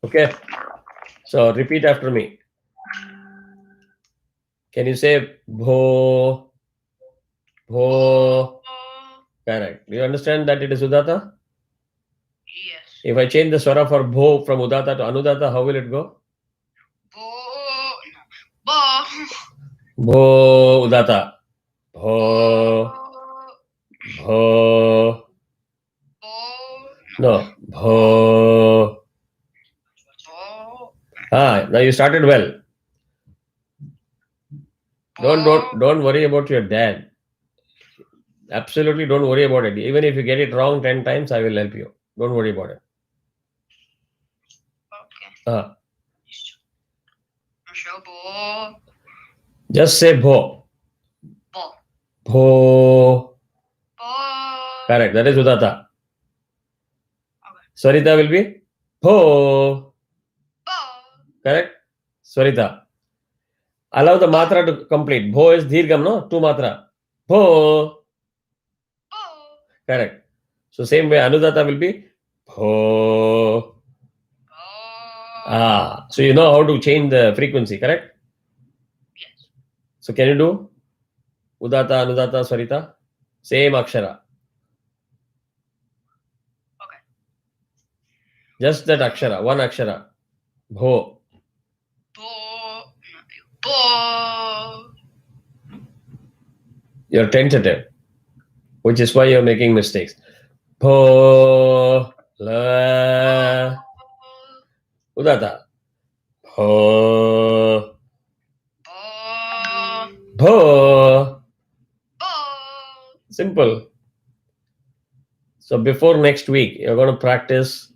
Okay. So repeat after me. Can you say bho? Bho. Correct. Do you understand that it is Udata? Yes. If I change the swara for bho from Udata to Anudata, how will it go? Bo. Bo. Bho Udata. Bho. Bho. No. Bho. Now you started well. Don't worry about your dad. Absolutely don't worry about it. Even if you get it wrong 10 times, I will help you. Don't worry about it. Okay. Ah. Just say bho. Bo. Bho. Bo. Correct. That is Udata. Okay. Swarita will be bho. Bo. Correct? Swarita. Allow the matra to complete. Bho is dirgham, no? Two matra. Bho. Bo. Correct. So same way Anudata will be bho. So you know how to change the frequency, correct? Yes. So can you do Udata, Anudata, Swarita? Same akshara. Okay. Just that akshara, one akshara. Bho. Bo. Bo. You're tentative, which is why you're making mistakes. Bho. La. Udata. Bho. Bho. Simple. So before next week, you're going to practice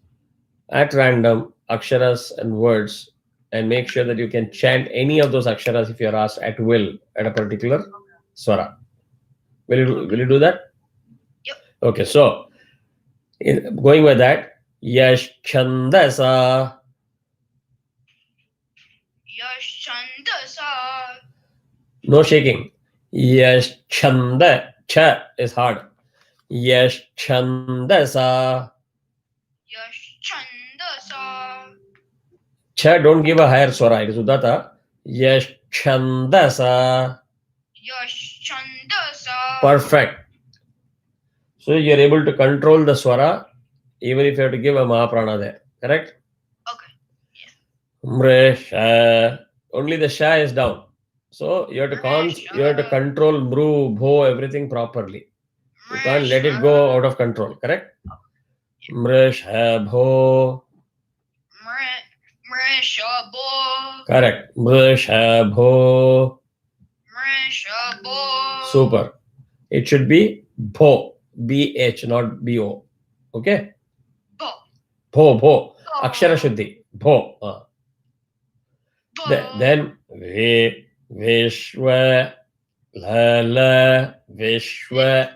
at random aksharas and words and make sure that you can chant any of those aksharas if you're asked at will at a particular swara. Will you do that? Yep. Okay, so going with that, yash chandasa. Yash chandasa. No shaking. Yash chanda. Cha is hard. Yash chandasa. Yash chandasa. Cha, don't give a higher swara. It is Udata. Yash chandasa. Yash chandasa. Perfect. So you're able to control the swara even if you have to give a mahaprana there. Correct? Okay. Yeah. Mre, only the sha is down. So you have to control mru, bho, everything properly. You can't let it go out of control. Correct? Mre, bho. Mreshabo. Correct. Mre, Mreshabo. super. It should be bho. B-H, not B-O. Okay? Bo. Bho. Akshara shuddhi. Bho. Then Vishwa, La, Vishwa,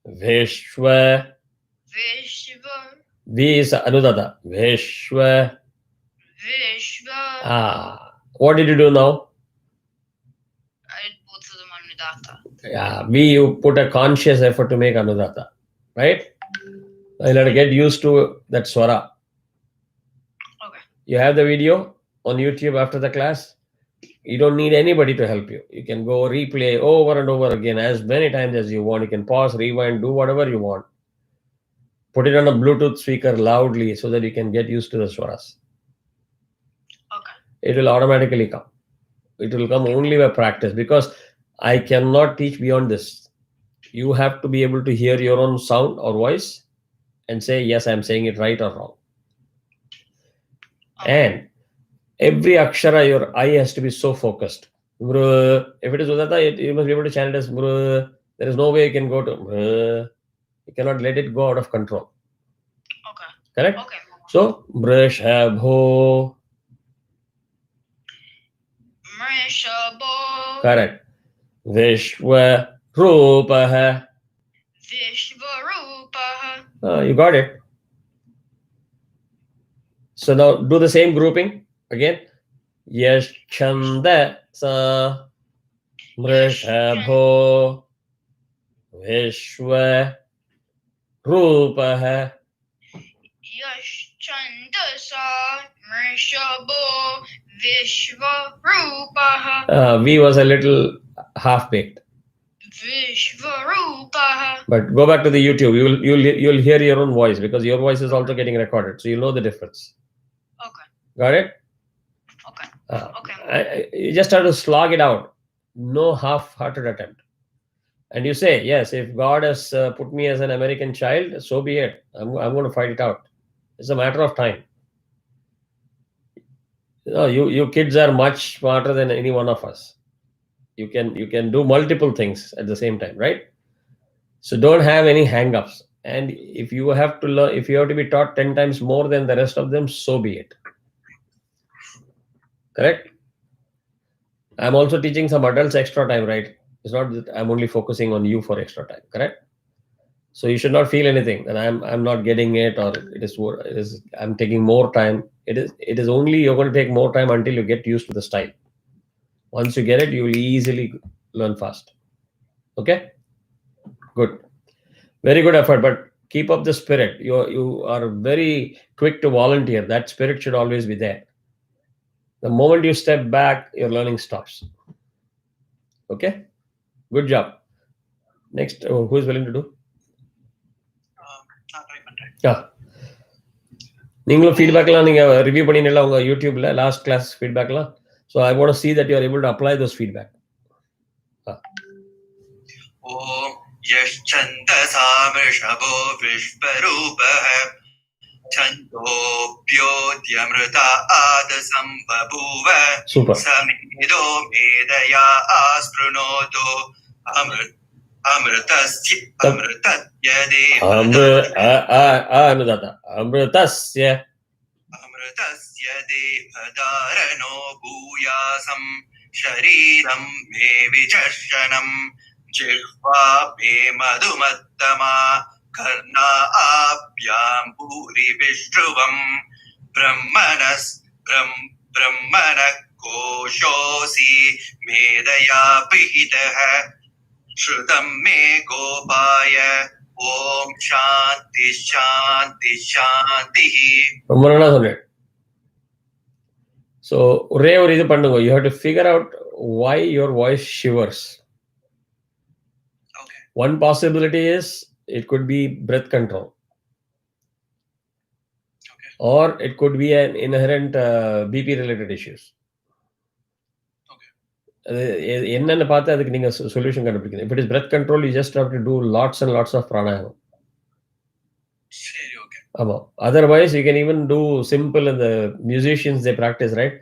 Vishwa. Vishva. V is Anudata. Vishwa. Vishva. What did you do now? I did both of them Anudata. Yeah, you put a conscious effort to make Anudata. Right? You'll have to get used to that swara. Okay. You have the video on YouTube after the class. You don't need anybody to help you. You can go replay over and over again as many times as you want. You can pause, rewind, do whatever you want. Put it on a Bluetooth speaker loudly so that you can get used to the swaras. Okay. It will automatically come. It will come only by practice because I cannot teach beyond this. You have to be able to hear your own sound or voice and say, yes, I'm saying it right or wrong. And every akshara, your eye has to be so focused. If it is Udata, you must be able to chant it as Mru. There is no way you can go to Mru. You cannot let it go out of control. Okay. Correct? Okay. So, Mrishabho. Mreshabo. Correct. Vishwa Rupaha. Vishvarupa. You got it. So now do the same grouping again. Yash Chanda Sa Mrishabho Vishwa Rupaha. Yaschandasa Mrishabo Vishvarupaha. V was a little half-baked. Vishvarupaha. But go back to the YouTube. You'll hear your own voice because your voice is also getting recorded. So you'll know the difference. Okay. Got it? Okay. You just have to slog it out. No half-hearted attempt. And you say, yes, if God has put me as an American child, so be it. I'm going to fight it out. It's a matter of time. You kids are much smarter than any one of us. You can do multiple things at the same time, right? So don't have any hang-ups. And if you have to learn, if you have to be taught 10 times more than the rest of them, so be it. Correct? I'm also teaching some adults extra time, right? It's not that I'm only focusing on you for extra time, correct? So you should not feel anything that I'm not getting it, or it is I'm taking more time. It is only you're going to take more time until you get used to the style. Once you get it, you will easily learn fast. Okay? Good. Very good effort, but keep up the spirit. You are very quick to volunteer. That spirit should always be there. The moment you step back, your learning stops. Okay? Good job. Next, who is willing to do? Yeah. நீங்களும் ஃபீட்பேக்லாம் நீங்கள் review பண்ணினீங்களா உங்கள் யூடியூப்ல last class ஃபீட்பேக்லாம்? So I want to see that you are able to apply those feedback. ஓம் யஷ்சந்தசாமிஷபோ விஸ்வரூபः छन्दोऽप्योऽद्यमृता आदसम्बभूव Super. समेदो मेदया आस्पृणोतो अमृतस्य देहधारणो भूयासं शरीरं मे विचर्षणं जिह्वा मे मधुमत्तमा कर्णा आभ्यां भूरि विष्णुवं ब्रह्मणः कोशोऽसि मेदया पिहितः श्रुतं मे गोपाय ओम शांति शांति शांति. ரொம்ப நல்லா சொன்னேன். So ஒரே ஒரு இது பண்ணுங்க. You have to figure out why your voice shivers. Okay. One possibility is it could be breath control. Okay. Or it could be an inherent BP related issues. என்னன்னு பார்த்து அதுக்கு நீங்க சொல்யூஷன் கண்டுபிடிக்கணும். If it is breath control, you just have to do lots and lots of pranayama. சரி, okay. ஆமா. Otherwise, you can even do simple, and the musicians they practice, right?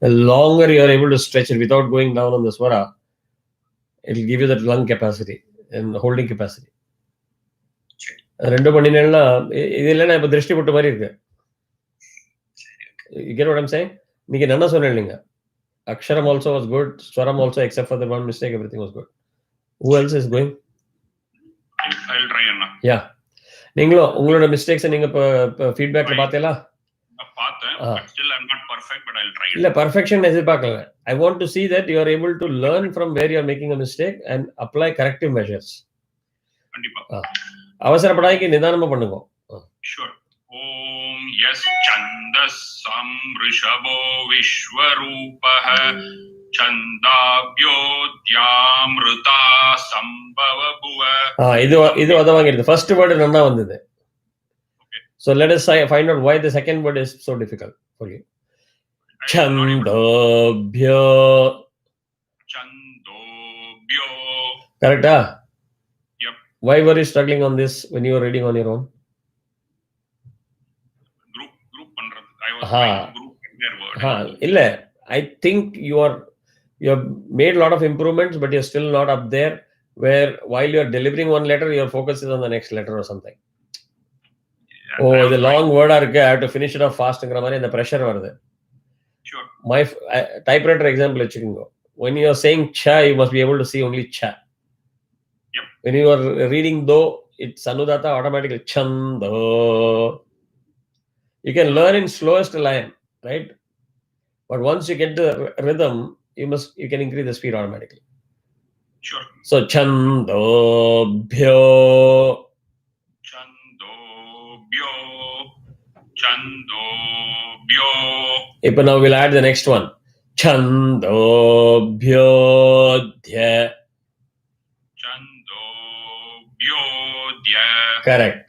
The longer you are able to stretch it without going down on the swara, it will give you that lung capacity and holding capacity. ரெண்டு பண்ணினேன்னா இது இல்லைன்னா இப்போ திருஷ்டி போட்ட மாதிரி இருக்கு. You get what I'm saying? நீங்க என்ன சொன்னீங்க? Aksharam also was good, Swaram also, except for the one mistake, everything was good. Who else is going? I'll try Anna. Yeah. நீங்களும் உங்களோட மிஸ்டேக்ஸ் நீங்க இப்ப ஃபீட்பேக்ல பாத்தீங்களா? பார்த்தேன். But still I'm not perfect, but I'll try it. இல்ல perfection எதிர்பார்க்கல. I want to see that you are able to learn from where you are making a mistake and apply corrective measures. கண்டிப்பா. அவசரப்படாதீங்க, நிதானமா பண்ணுங்க. Sure. ஓம் யஸ்சந்தஸம் ரிஷபோ விஸ்வரூபः சந்தாப்யோத்யாம்ருதா சம்பவபுவ. இது அத வாங்கிடுது. First word நல்லா வந்தது. So let us find out why the second word is so difficult for you. Chandobhyo. Correct? Yep. Why were you struggling on this when you were reading on your own? Group பண்றது. I was trying to group their word. இல்ல, I think you have made a lot of improvements, but you're still not up there where while you're delivering one letter, your focus is on the next letter or something. The long word இருக்கு, I have to finish it off fastங்கிற மாதிரி அந்த pressure வருது. Sure. My typewriter example வச்சுக்கோங்க. When you are saying cha, you must be able to see only cha. Yep. When you are reading do, it's anudata automatically chando. You can learn in slowest line, right? But once you get the rhythm, you can increase the speed automatically. Sure. So chandobhyo. Chandobhyo. But now we'll add the next one. Chandobhyodhya. Chandobhyodhya. Correct.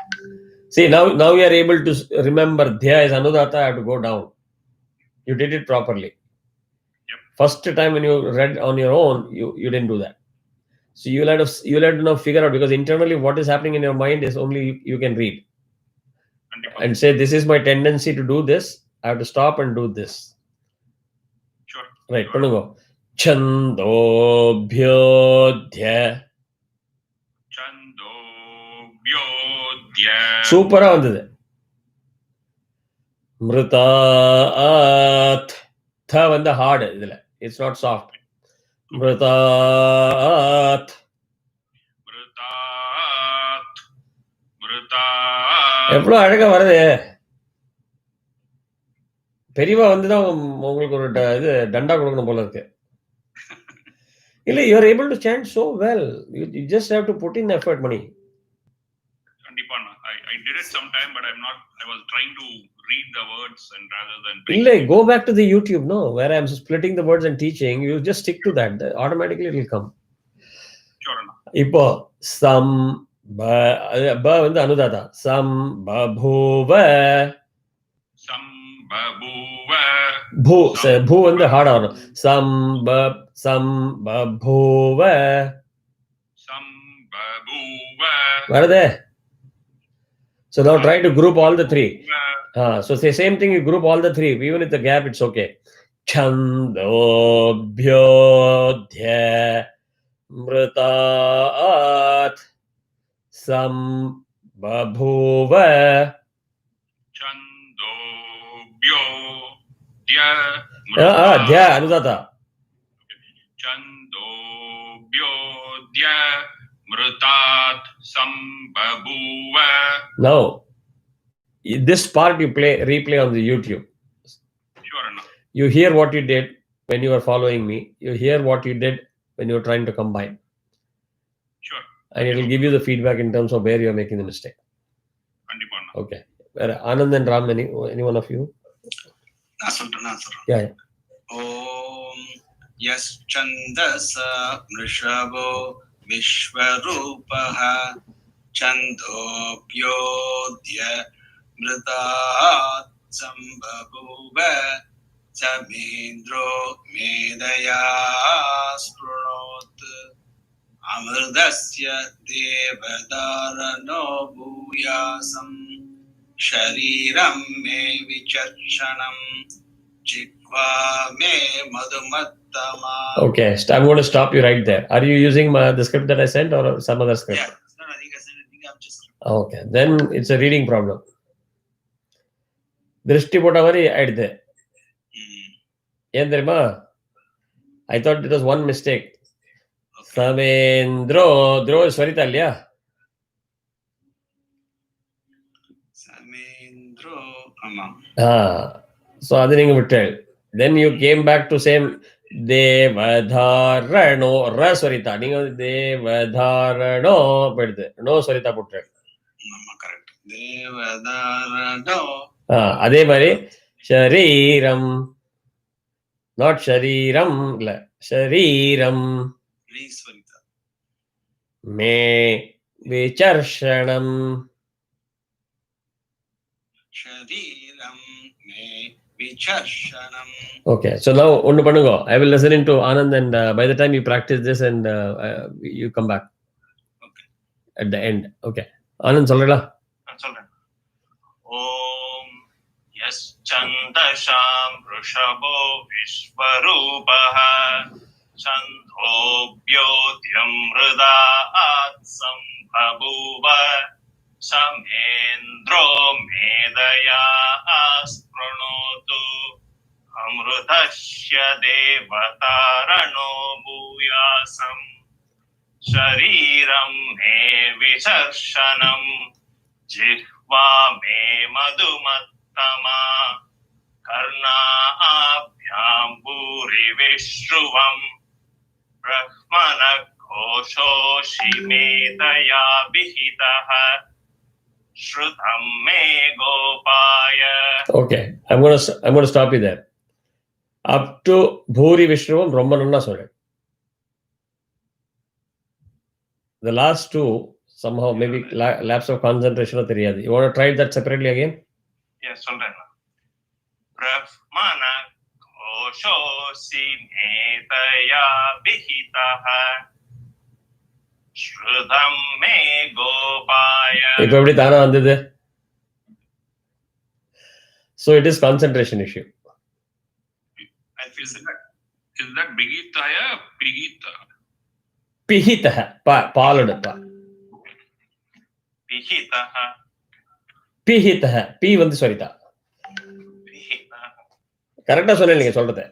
See, now you are able to remember dhya is anudata, I have to go down. You did it properly. Yep. First time when you read on your own, you didn't do that. So you'll have to now figure out, because internally what is happening in your mind is only you can read. And say, this is my tendency to do this. I have to stop and do this. Sure. Right. Sure. Chandobhyodhya. Chandobhyodhya. Super vandhudu. Mritaat. Tha vandha hard idhula. It's not soft. Mritaat. எவ்வளோ அழகா வருது. பெரியவா வந்துதான் உங்களுக்கு ஒரு இது டண்டா கொடுக்கணும் போல இருக்கு. இல்ல, you are able to chant so well. You just have to put in effort, Mani. கண்டிப்பா I did it sometime, but I was trying to read the words and rather than இல்ல, go back to the YouTube, no, where I am splitting the words and teaching. You just stick to that. Automatically it will come. Sure. இப்போ some ப வந்து அனுதாதா. Some பபூவ. பூ வந்து ஹார்டா வரும். Some பபூவ வருதே. So now try to group all the three. So say same thing, you group all the three. Even with the gap, it's okay. Chandobhyodhya mritaat sam babhuva. Dhya anudata. Chandobhyodhya mritaat sam babhuva. Now this part you replay on the YouTube. Sure. You hear what you did when you were following me. You hear what you did when you were trying to combine. Sure. And it will give you the feedback in terms of where you are making the mistake. Okay. Anand and Ram, any one of you? நான் சொல்றேன். Yeah. ஓம் Yash சந்தஸ மிருஷபோ விஸ்வரூபஹ சந்தோப்யோத்ய Mirdad சம்பபூவ சமேந்திரோ மேதயா ஸ்ப்ருணோத் அமிர்தஸ்ய தேவதாரணோ பூயாசம் ஷரீரம் மே விசர்ஷணம் ஜிஹ்வா மே மதுமத்தமா. Okay, I'm going to stop you right there. Are you using the script that I sent or some other script? Yeah. No, just Okay, then it's a reading problem. Drishti pota mari aidde. Yen therima? I thought it was one mistake. Okay. Samendro, dro is Swarita illaya? Samendro, amma. So adu neenga vittal. Then you came back to same Devadharano ra Swarita. Neenga Devadharano pedde. No Swarita puttre. Amma correct. Devadharano. அதே மாதிரி ஷரீரம், not ஷரீரம் இல்ல, ஷரீரம் மே விசர்ஷணம். Okay, so now ஒன்னு பண்ணுங்க. I will listen into Anand, and by the time you practice this and you come back. Okay. At the end. Okay. Anand சொல்றடா. சொல்றேன். ஓம் Yash சந்தஷாம் ருஷபோ விஸ்வரூபஹ சந்தோப்யோத்யம் Mirdad சம்பபூவ சமேந்திரோ மேதயா ஸ்ப்ருணோது அமிர்தஸ்ய தேவதாரணோ பூயாசம் ஷரீரம் மே விசர்ஷனம் ஜிஹ்வா மே மதுமத்தமா. uttama karnabhyam bhuri vishruvam brahmana kosho shimetaya vihitaha shrutam me gopaya. Okay, I'm gonna stop you there. Up to Bhuri Vishnuvam ரொம்ப நன்னா சொன்னேன். The last two somehow maybe lapse of concentration தெரியாது. You want to try that separately again? Yes, சொல்றேன். Brahmana kosho simetaya vihitaha shrutam me gopaya. இப்போ எப்படி தானா வந்தது? So it is concentration issue. Is that bigitaya pigita? Pihitah, பாலோட பா. Pihitaha. Pihitah, P வந்து சொல்லிட்டா. கரெக்டா சொன்னேன் நீங்க சொல்றது.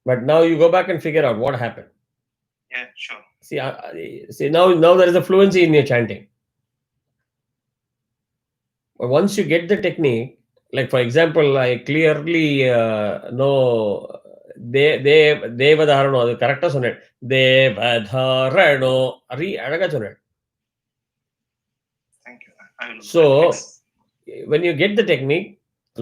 But now you go back and figure out what happened. Yeah, sure. See now there is a fluency in your chanting. But once you get the technique, like for example, I clearly know தேவதாரணோ அது கரெக்டா சொன்னேன். தேவதாரணோ அழகா சொன்னேன். Thank you. So when you get the technique,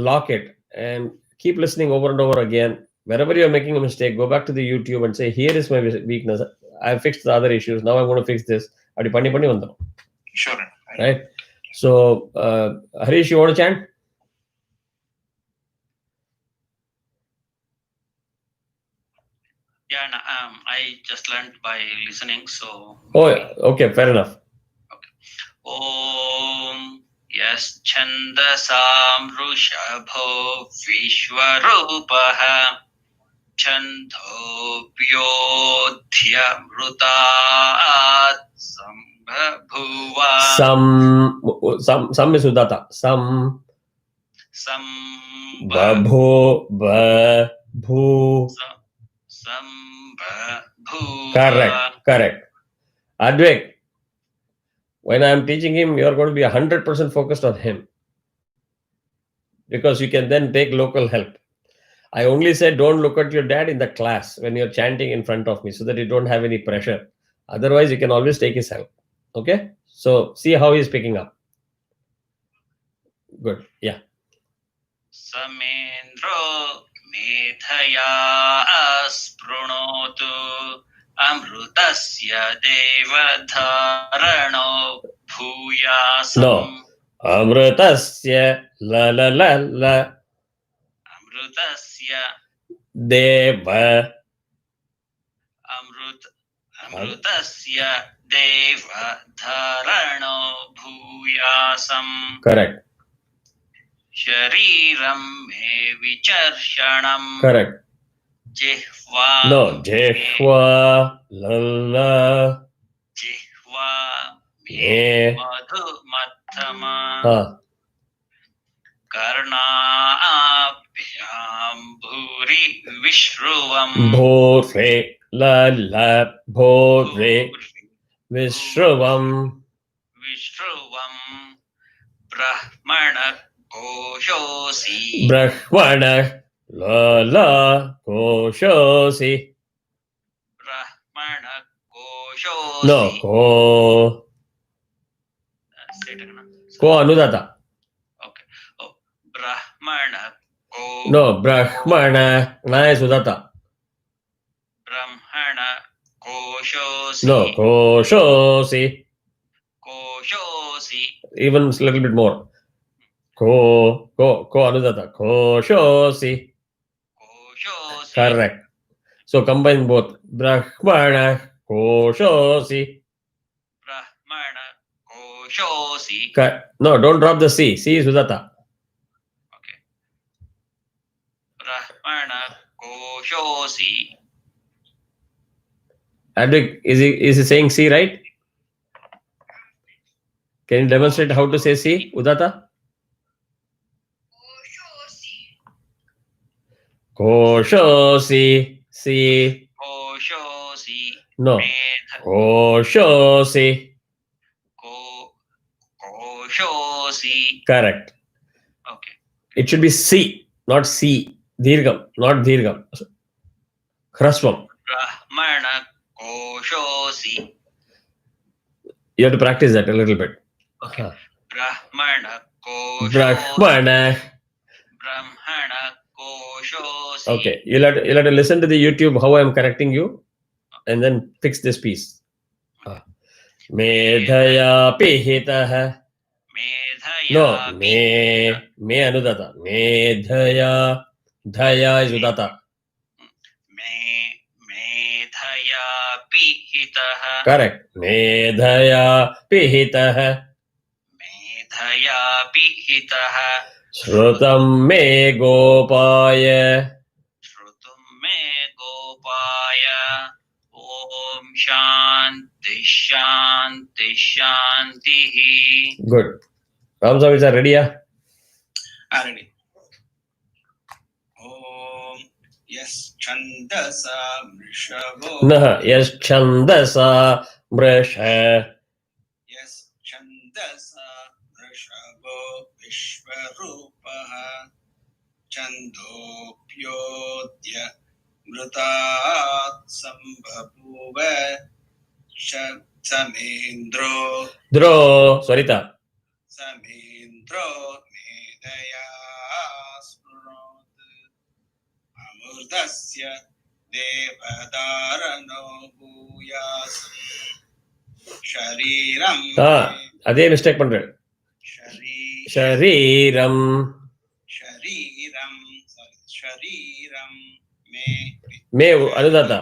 lock it and keep listening over and over again. Wherever you're making a mistake, go back to the YouTube and say, here is my weakness. I've fixed the other issues. Now I'm going to fix this. Adi panni vandrom. Sure. Right? So, Harish, you want to chant? Yeah, I just learned by listening, so. Oh, okay, fair enough. Okay. Om Yas Chandasam Rushabho Vishwarupah Chandobhyodhya Mrutat Sambhabhuva Sam is Udata. Sambhabhu Bhu. Correct. Advik, when I'm teaching him, you're going to be 100% focused on him. Because you can then take local help. I only said don't look at your dad in the class when you're chanting in front of me so that you don't have any pressure. Otherwise, you can always take his help. Okay? So, see how he's picking up. Good. Yeah. Samendro Medhaya Sprunotu Amrutasya Devadharano Bhuyasam. No. Amrutasya la. Amrutasya Deva. Amrutasya Devadharano Bhuyasam. Correct. Shariram me vicharshanam. Correct. Jihva. No, Jehwa, lalla. Jihva me madhu mathama. Karna abhyam bhuri vishruvam. Bhore, lalla, bhore, vishruvam. Vishruvam brahmana koshosi. Brahmana, lalla, koshosi. Brahmana koshosi. No, ko. Say it again. Ko anudata. Okay. Oh, brahmana ko. No, brahmana, na is udata. Brahmana koshosi. No, koshosi. Koshosi. Even a little bit more. Ko anudata. Koshosi. Koshosi. Correct. So combine both. Brahmana koshosi. Brahmana koshosi. No, don't drop the C. C is udata. Okay. Brahmana koshosi. Advik, is he saying C right? Can you demonstrate how to say C? Udata? Koshosi. C. Koshosi. No. Koshosi. Koshosi. Correct. Okay. It should be C, not C. Dirgham, not Dirgham. Hrasvam. Brahmana koshosi. You have to practice that a little bit. Okay. Brahmana koshosi. Brahmana. Brahmana koshosi. Okay, you'll have to listen to the YouTube how I'm correcting you, and then fix this piece. Medhaya pihitah. Medhaya. No, me anudata. Medhaya. Dhaya is udata. Medhaya pihitah. Correct. Medhaya pihitah. Medhaya pihitah. Shrutam me gopaya. Shrutum me gopaya. Om shanti shanti shanti. Good. Ramsam, is that ready? Yeah? Ready. Om yes chandasa mrishavo. Nah, yes, chandasa mrisha. Yes chandasa mrishavo vishvarupaha. Chandopyodya mrutat sambhavuva. Samendro. Dro, Swarita. Samendro medaya sprunot amurdasya devadarano bhuyasam shariram அதே mistake பண்றேன். Shariram. shariram Me anudata.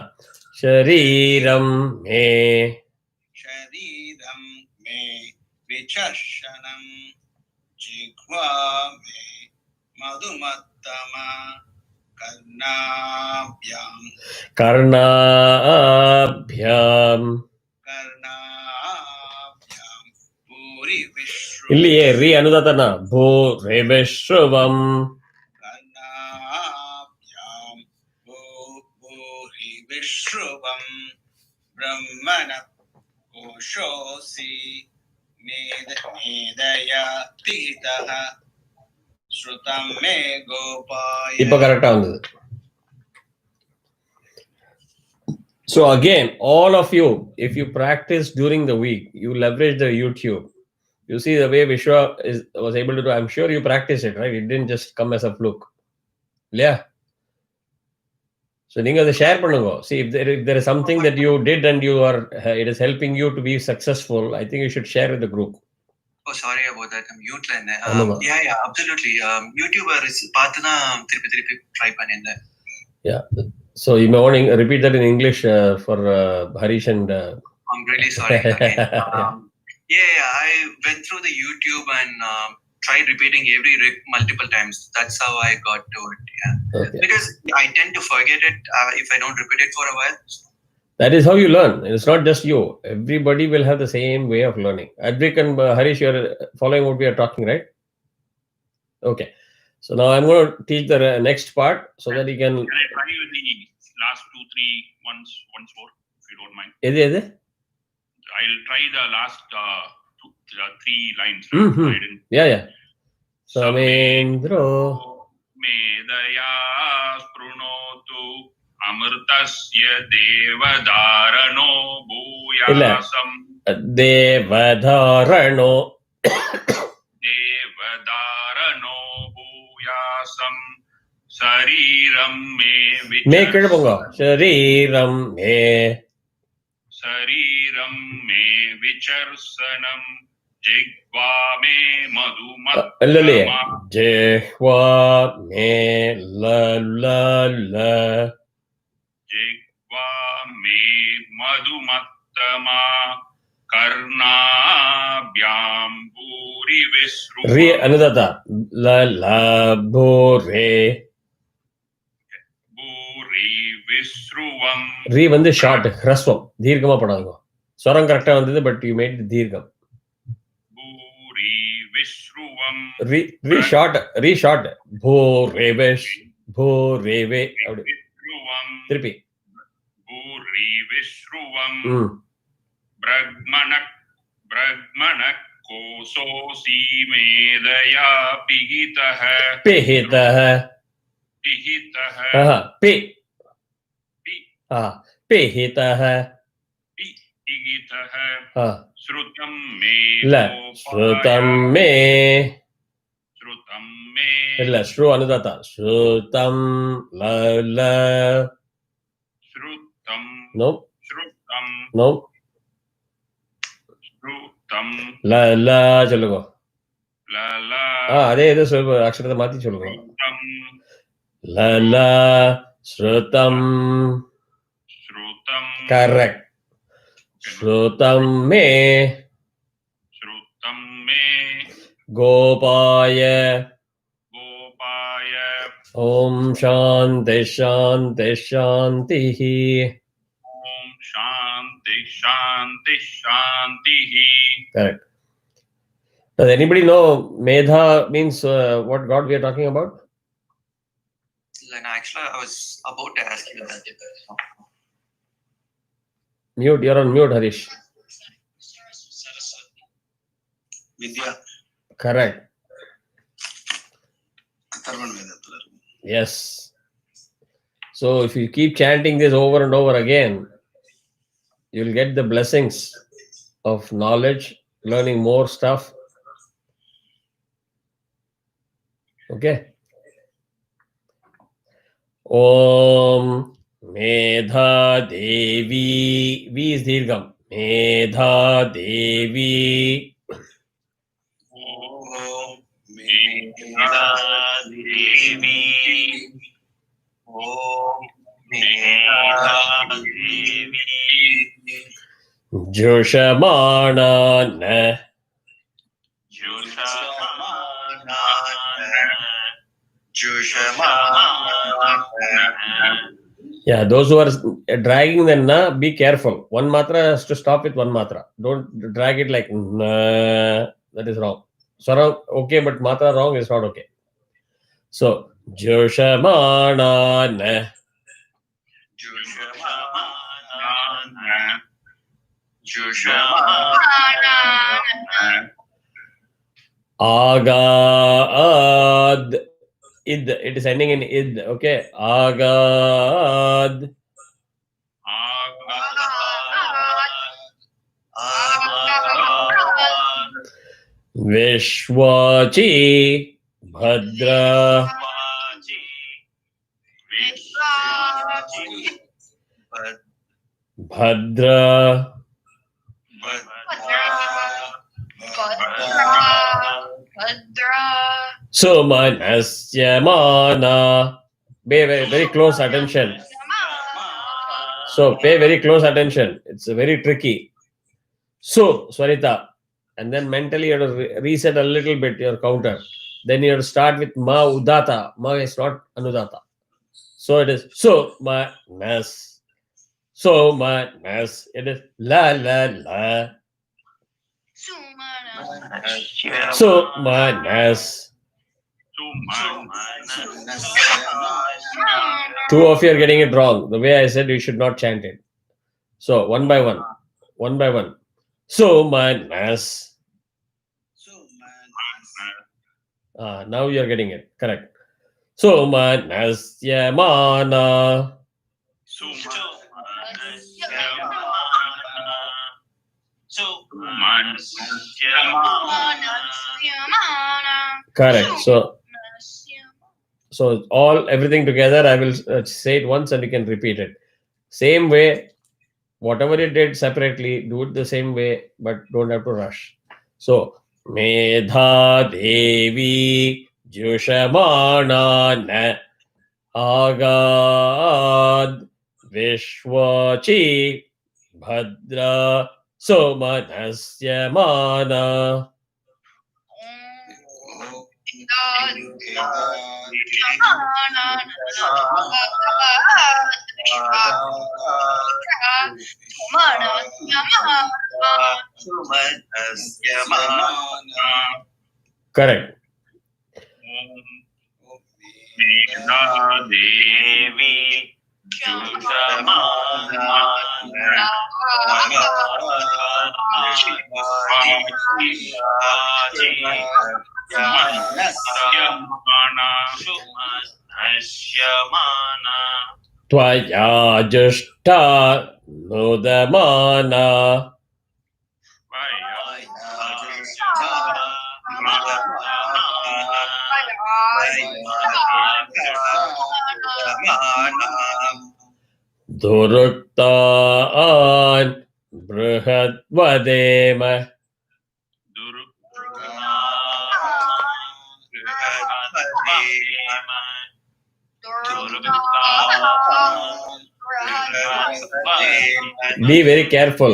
Shariram me. shariram me vicharshanam jigva me madhumattama karnabhyam Karnabhyam. puri vishru இல்லையே ரீ அனுதாத்தனா பூ ரேவஸ்ருவம். karnabhyam puri vishruvam brahmana koshosi medaya titaha shrutam me gopaya. இப்ப கரெக்டா வந்தது. So again, all of you, if you practice during the week, you leverage the YouTube. You see the way Vishwa was able to do. I'm sure you practice it, right? It didn't just come as a fluke. Yeah. So நீங்க அதை share பண்ணுங்க. See, if there is something that you did and it is helping you to be successful, I think you should share with the group. Oh, sorry about that. I'm mute line. ஆமாமா. Yeah, absolutely. YouTuber பார்த்துனா திருப்பி try பண்ணிருந்தேன். Yeah. So you may want to repeat that in English for Harish and. I'm really sorry again. Yeah. I went through the YouTube and tried repeating every multiple times. That's how I got to it. Yeah. Okay. Because I tend to forget it if I don't repeat it for a while. That is how you learn. It's not just you. Everybody will have the same way of learning. Advik and Harish, you're following what we are talking, right? Okay. So now I'm going to teach the next part so that you can. Can I try with the last 2-3 once more, if you don't mind? Edu? I'll try the last 3 lines. Mm-hmm. I didn't. Yeah. Samendro. Medaya sprunotu amritasya devadarano bhuyasam. Devadarano. Devadarano bhuyasam. Sariram me Make it ponga. Shariram me. Sariram me vicharsanam jigva me madhumattama. Jihva me la. Jigva me madhumattama karnabhyam bhuri visruvam. Re anudata. La bhore. Bhuri visruvam. Re வந்து short hrasvam. தீர்க்கமா படாதுங்க. ஸ்வரம் கரெக்டா வந்தது, but you made it தீர்க்கம். Bhuri visruvam. Re short. Bhoreve. Visruvam. திருப்பி. Bhuri visruvam. ம். Brahmanak कोसोऽसि मेधया पिहितः पिहितः पिहितः पि पि- पिहितः पिहितः श्रुतं मे ल श्रुतं मे श्रुतं मे ಇಲ್ಲ ಶ್ರು ಅನುದಾತ ಶ್ರುತಂ ಲ ಲ श्रुतं ನೋ श्रुतं ನೋ श्रुतं ಲ ಲ சொல்லுங்க लला அதே இது சொல்லுங்க அக்ஷரத்தை மாத்தி சொல்லுங்க श्रुतं ல ல ஸ்ருதம் श्रुतं கரெக்ட் ஸ்ருதம் மே श्रुतं मे கோபாய गोपाय ஓம் சாந்தி சாந்தி சாந்தி ॐ शान्ति शान्ति शान्तिः correct. Does anybody know Medha means what God we are talking about? And actually, I was about to ask you that. Mute, you're on mute, Harish. Vidya. Correct. Atharvan Vedathula irukum. Yes. So if you keep chanting this over and over again, you'll get the blessings of knowledge, learning more stuff. Okay. Om Medha Devi. V is Dirgham. Medha Devi. Om Medha Devi Om Medha Devi Jushamanana. Yeah, those who are dragging the na, be careful. One matra has to stop with one matra. Don't drag it like na. That is wrong. Swara okay, but matra wrong is not okay. So Jushamana na. Agad. Id. It is ending in id. Okay. Agad. Vishwachi. Bhadra. Bhadra. Sumanasya mana. Pay very close attention. So pay very close attention. It's very tricky. So, Swarita, and then mentally you have to reset a little bit your counter. Then you have to start with ma udata. Ma is not anudata. So it is so ma nas. So ma nas. It is la la la. So ma nas. Two of you are getting it wrong. The way I said you should not chant it. So one by one. One by one. So manas. Now you are getting it. Correct. So manas yamana. Correct. So all everything together. I will say it once and you can repeat it. Same way. Whatever you did separately, do it the same way, but don't have to rush. So, Medha Devi Jushamana na Agad Vishwachi Bhadra Somanasya Mana. Correct. Medha Devi Tvaya jushta nudamana. Duruktaan brihadvadema. Be very careful.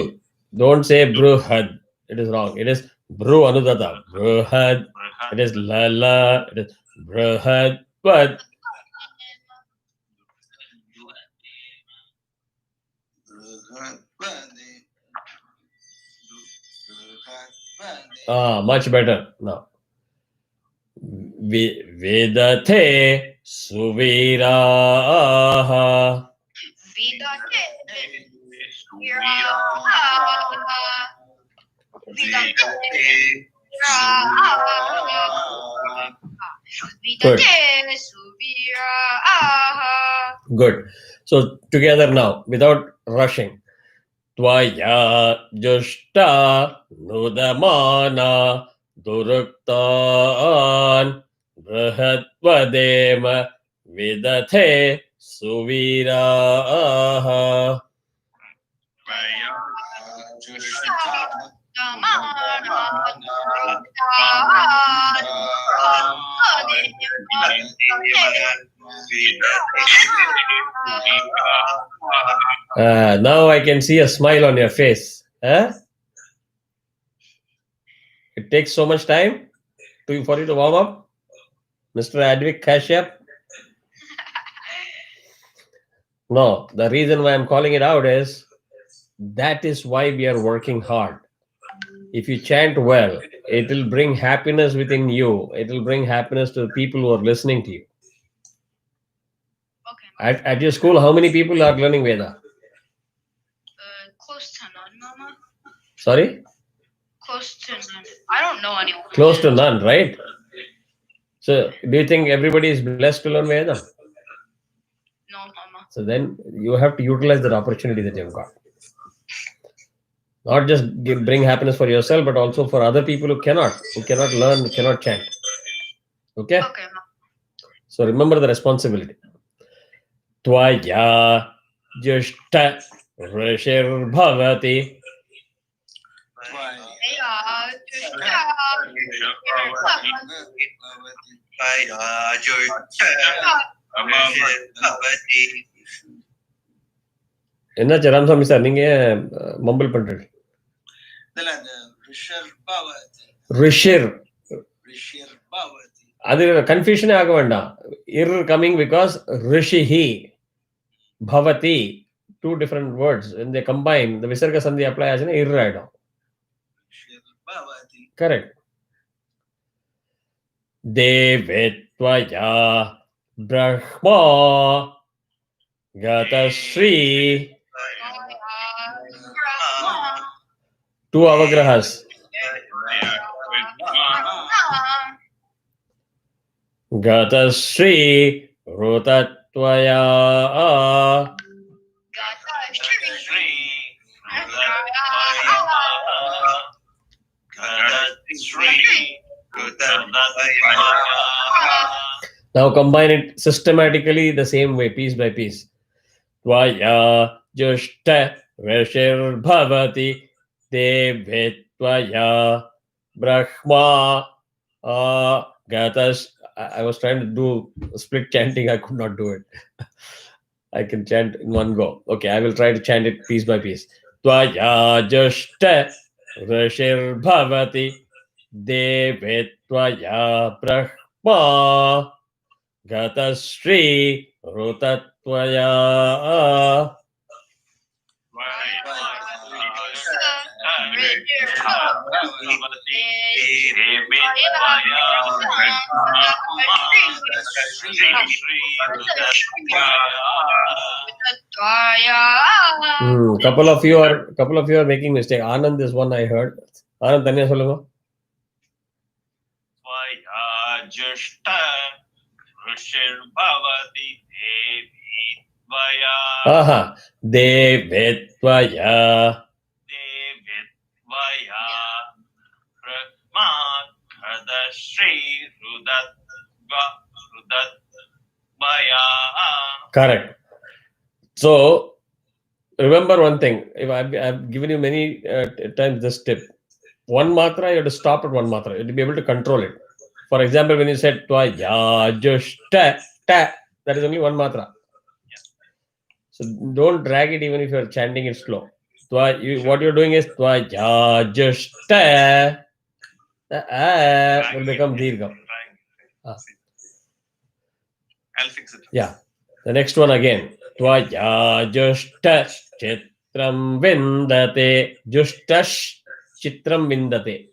Don't say bruhad. It is wrong. It is bru anudata. Bruhad. It is lala. It is bruhad. But much better now. Vedate suviraha. Good. So together now, without rushing. Tvaya jushta nudamana duruktan brihadvadema vidate suviraha. Now I can see a smile on your face. Huh? It takes so much time for you to warm up, Mr. Advik Kashyap. No, the reason why I'm calling it out is that is why we are working hard. If you chant well, it will bring happiness within you. It will bring happiness to the people who are listening to you. Okay. At your school, how many people are learning Veda? Close to none, Mama. Sorry? Close to none. I don't know anyone. Close to none, right? So, do you think everybody is blessed to learn Veda? No, Mama. So then you have to utilize that opportunity that you've got. Not just bring happiness for yourself, but also for other people who cannot learn, who cannot chant. Okay? Okay, Mama. So remember the responsibility. Tvaya jushta rishir bhavati. என்னாச்சு Ramasamy sir நீங்க mumble பண்றீங்க ரிஷிர் அது கன்ஃபியூஷனே ஆக வேண்டாம் இர் coming because ரிஷிஹி பவதி two different words இந்த combine இந்த விசர்க சந்தி அப்ளை ஆச்சுன்னா இர் ஆயிடும் correct தேவேத்வயா Brahma கதஸ்ரீ two avagrahas. Gatasri Rotatvaya. Now combine it systematically the same way, piece by piece. Tvaya Jushta Vashir Bhavati Devetvaya Brahma Gatas. I was trying to do split chanting. I could not do it. I can chant in one go. Okay, I will try to chant it piece by piece. Tvaya Jushta Vashir Bhavati Devetvaya Brahma Gatasri Rotatvaya. Tvaya. Couple of you are making mistake. Anand is one I heard. Anand, Tanya solunga. Tvaya jushta Rishir Bhavati Devi Tvaya Aha. Devetvaya. Devi Tvaya Brahma Shri Rudat Vaya. Correct. So remember one thing. If I've given you many times this tip. One matra, you have to stop at one matra. You have to be able to control it. For example, when you said tvaya jushta ta, that is only one matra. So don't drag it even if you're chanting it slow. What you're doing is tvaya jushta. The will become dirgham. I'll fix it. Yeah. The next one again. Tvaya jushta chitram vindate. Jushtash chitram vindate.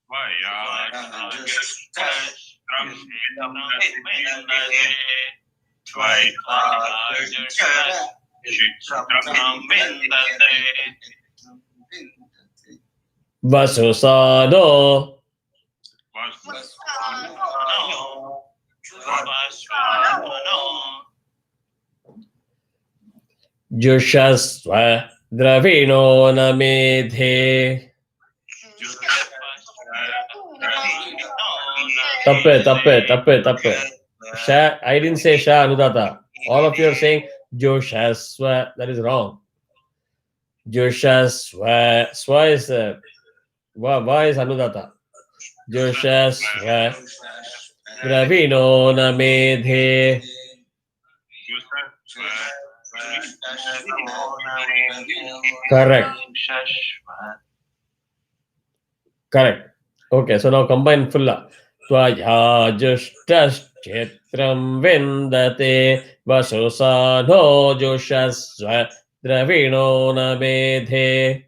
Vaya jushta Vasusano. Jushasva dravino namedhe. Tappe. Sha, I didn't say Sha Anudata. All of you are saying Joshaswa. That is wrong. Joshaswa. Swa is Va is Anudata. Joshaswa dravino namedhe. Correct. Okay, so now combine fulla. Tvaya jushtas chitram vindate vasosano joshasva dravino namedhe.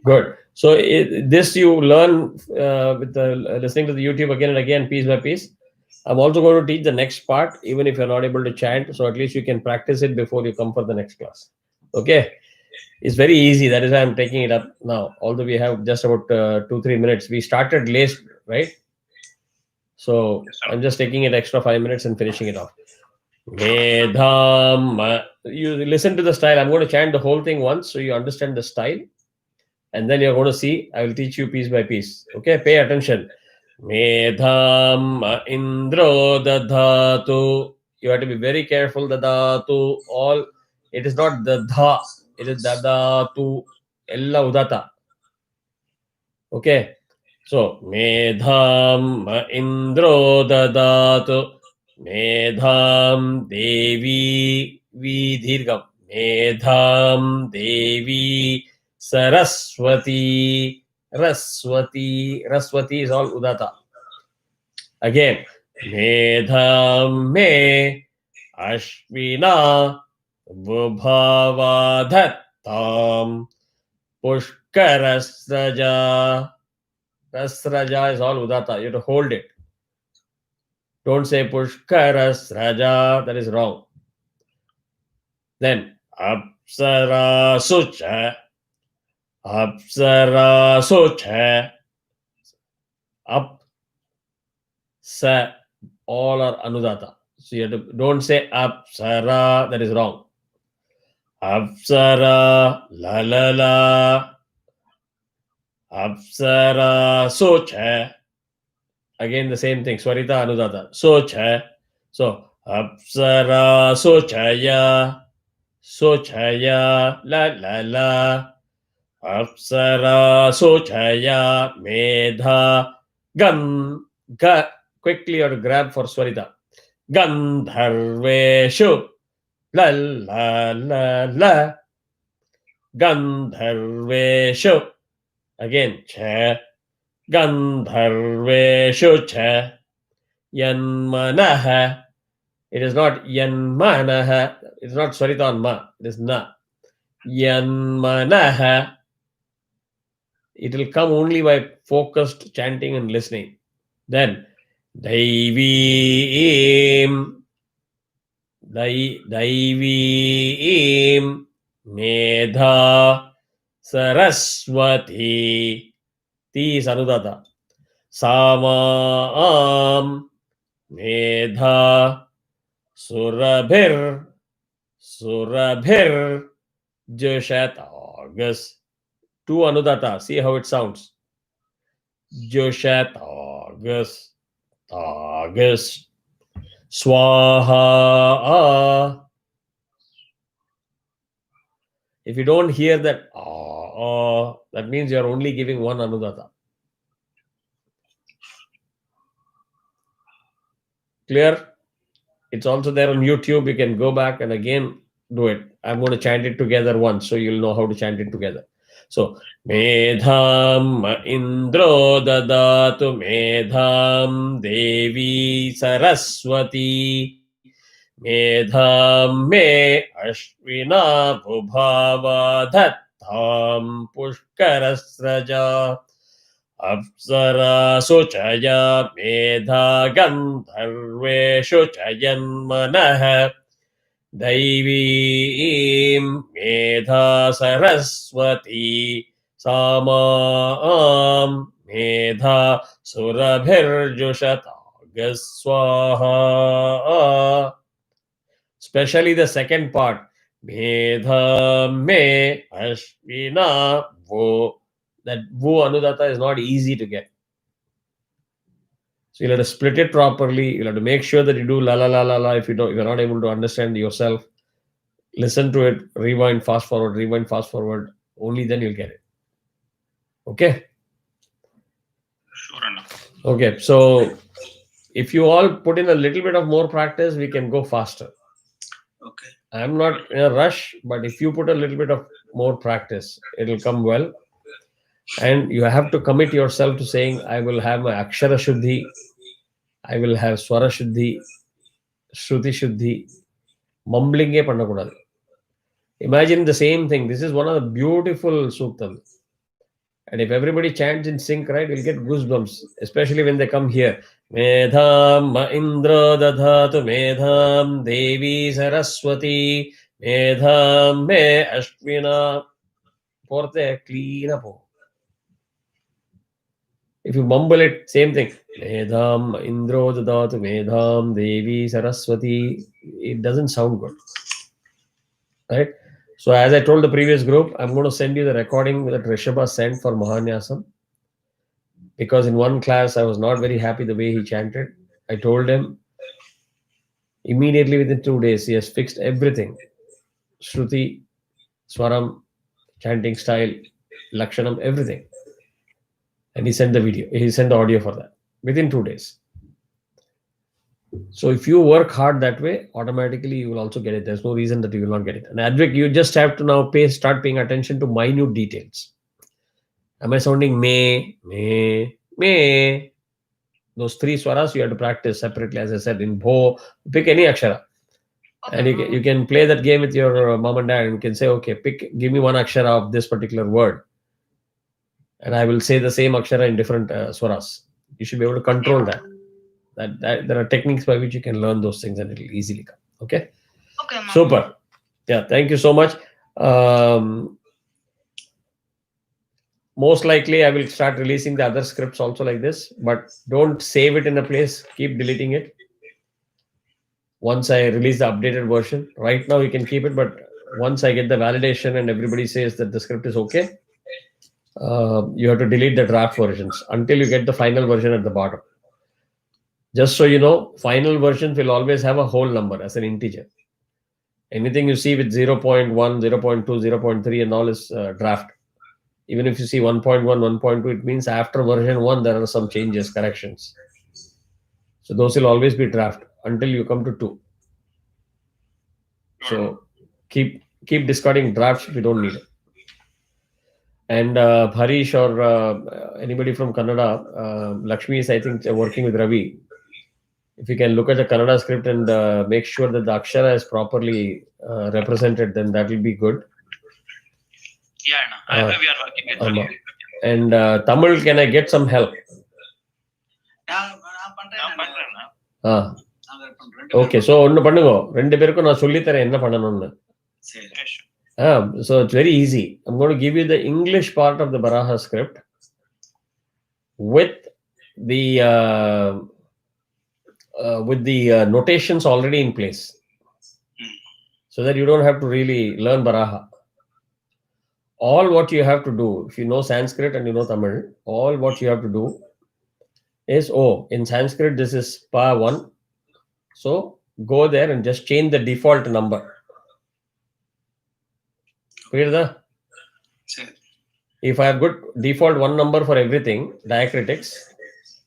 Good. So this you learn with listening to the YouTube again and again, piece by piece. I'm also going to teach the next part, even if you're not able to chant. So at least you can practice it before you come for the next class. Okay. It's very easy. That is why I'm taking it up now. Although we have just about 2-3 minutes. We started late, right? So I'm just taking it extra 5 minutes and finishing it off. Medham. You listen to the style. I'm going to chant the whole thing once so you understand the style. And then you're going to see. I will teach you piece by piece. Okay, pay attention. Medham Indro Dadhatu. You have to be very careful. Dadhatu. All. It is not Dadha. It is Dadhatu. Ella Udata. Okay. So Medham Indro Dadhatu. Medham Devi Vidhirgam. Medham Devi Saraswati. Raswati is all Udata. Again, Medham Me Ashvina Vubhavadhattam Pushkarasraja. Rasraja is all Udata. You have to hold it. Don't say Pushkarasraja. That is wrong. Then Apsara Sucha. Apsara Sucha. Up, sa, all are Anudata. So you have to, don't say Apsara, that is wrong. Apsara, la la la. Apsara, socha. Again the same thing, Swarita, Anudata. Socha. So, Apsara, sochaya. Sochaya, la la la. Apsara, sochaya, medha, gan, ga. Quickly you have to grab for Swarita. Gandharveshu. La la la la. Gandharveshu. Again, cha. Gandharveshu cha yanmanaha. It is not yanmanaha. It is not swarita on ma. It is na. Yanmanaha. It will come only by focused chanting and listening. Then Daivim. Daivim Medha Saraswati. Ti is Anudata. Samam Medha Surabhir Jushat. Two Anudata. See how it sounds. Jushat August. Swaha. If you don't hear that, that means you are only giving one Anudata. Clear? It's also there on YouTube. You can go back and again do it. I'm going to chant it together once so you'll know how to chant it together. So, Medham Indro Dadatu Medham Devi Saraswati Medham Me Ashvina Bhubhava Dhattam Pushkarasraja Apsara Suchaya Medha Gandharveshu Chayanmanah Daivim Medha Saraswati Samam Medha Surabhirjushat Gaswaha. Especially the second part. Medha Me Ashvina Vo. That Vo Anudata is not easy to get. So you'll have to split it properly. You'll have to make sure that you do la la la la la. If you're not able to understand yourself, listen to it, rewind, fast forward. Only then you'll get it. Okay? Sure enough. Okay, so if you all put in a little bit of more practice, we can go faster. Okay. I'm not in a rush, but if you put a little bit of more practice, it'll come well. And you have to commit yourself to saying, I will have my Akshara Shuddhi, I will have Swara Shuddhi, Shruti Shuddhi, mumbling e pannakudadu. Imagine the same thing. This is one of the beautiful suktam. And if everybody chants in sync, right, we'll get goosebumps, especially when they come here. Medham Indra Dadhatu Medham Devi Saraswati Medham Me Ashvina. Porte clean up. If you mumble it, same thing. Medham Indro Dadhatu Medham Devi Saraswati. It doesn't sound good. Right? So as I told the previous group, I'm going to send you the recording that Rishabha sent for Mahanyasam. Because in one class, I was not very happy the way he chanted. I told him immediately within 2 days, he has fixed everything. Shruti, Swaram, chanting style, Lakshanam, everything. And he sent the video. He sent the audio for that within 2 days. So if you work hard that way, automatically you will also get it. There's no reason that you will not get it. And Advik, you just have to now start paying attention to minute details. Am I sounding me? Those three swaras you have to practice separately. As I said, in Bho, pick any akshara. Okay, And you can play that game with your mom and dad and you can say, okay, give me one akshara of this particular word. And I will say the same akshara in different swaras. You should be able to control that. That there are techniques by which you can learn those things and it will easily come. Okay? Okay, Mama. Super. Yeah, thank you so much. Most likely, I will start releasing the other scripts also like this, but don't save it in a place. Keep deleting it. Once I release the updated version, right now you can keep it, but once I get the validation and everybody says that the script is okay, you have to delete the draft versions until you get the final version at the bottom. Just so you know, final versions will always have a whole number as an integer. Anything you see with 0.1, 0.2, 0.3 and all is draft. Even if you see 1.1, 1.2, it means after version 1, there are some changes, corrections. So those will always be draft until you come to 2. So keep discarding drafts if you don't need it. And Harish or anybody from Kannada, Lakshmi is, I think, working with Ravi. If you can look at the Kannada script and make sure that the Akshara is properly represented, then that will be good. Yeah, Anna. We are working with Ama. And Tamil, can I get some help? Okay, so ஒன்னு பண்ணுங்க, ரெண்டு பேருக்கும் நான் சொல்லி தரேன் என்ன பண்ணணும்னு. So it's very easy. I'm going to give you the English part of the Baraha script with the notations already in place, so that you don't have to really learn Baraha. All what you have to do, if you know Sanskrit and you know Tamil, all what you have to do is, in Sanskrit this is pa 1, so go there and just change the default number. Clear? If I have good default 1 number for everything, diacritics,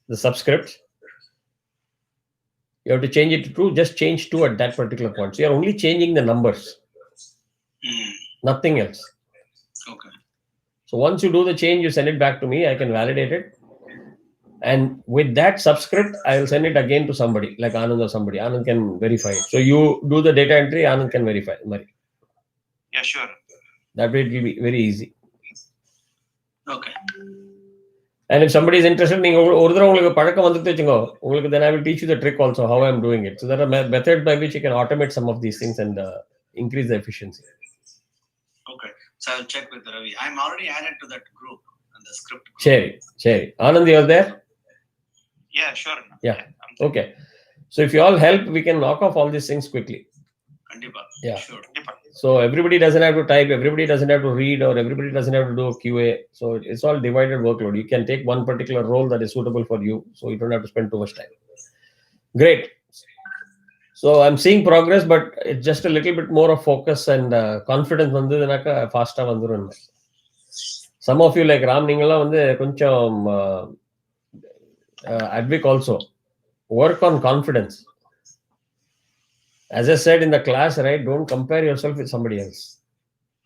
the subscript, you have to change it to 2, just change 2 at that particular point. So you are only changing the numbers, nothing else. Okay. So once you do the change, you send it back to me, I can validate it. And with that subscript, I will send it again to somebody, like Anand or somebody. Anand can verify it. So you do the data entry, Anand can verify. Yeah, sure. That way it will be very easy. Okay. And if somebody is interested, then I will teach you the trick also, how I am doing it. So there are methods by which you can automate some of these things and increase the efficiency. Okay. So I'll check with Ravi. I'm already added to that group and the script group. Sherry. Anand, you are there? Yeah, sure. Yeah. Okay. So if you all help, we can knock off all these things quickly. Kandipa. Yeah. Sure. So everybody doesn't have to type, everybody doesn't have to read, or everybody doesn't have to do a QA. So it's all divided workload. You can take one particular role that is suitable for you, so you don't have to spend too much time. Great. So I'm seeing progress, but it's just a little bit more of focus and confidence. Faster. Some of you, like Ram Ningala, Advik also. Work on confidence. As I said in the class, right, don't compare yourself with somebody else.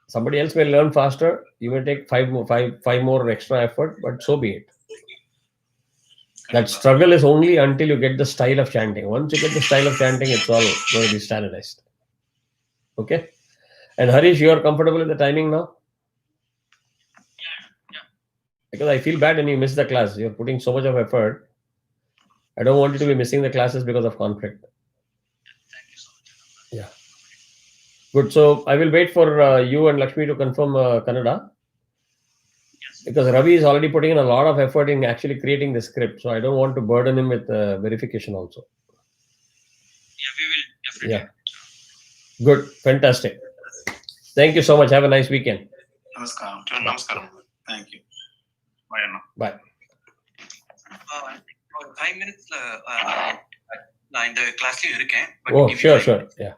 Somebody else may learn faster. You may take five more extra effort, but so be it. That struggle is only until you get the style of chanting. Once you get the style of chanting, it's all going to be standardized. Okay? And Harish, you are comfortable with the timing now? Yeah. Because I feel bad when you miss the class. You're putting so much of effort. I don't want you to be missing the classes because of conflict. Thank you so much. Yeah. Good. So I will wait for you and Lakshmi to confirm Kannada. Yes. Because Ravi is already putting in a lot of effort in actually creating the script. So I don't want to burden him with verification also. Yeah, we will definitely. Yeah. Good. Fantastic. Thank you so much. Have a nice weekend. Namaskaram. Namaskaram. Thank you. Bye, Anna. Bye. 5 minutes in the class, but Oh, if you sure. Yeah.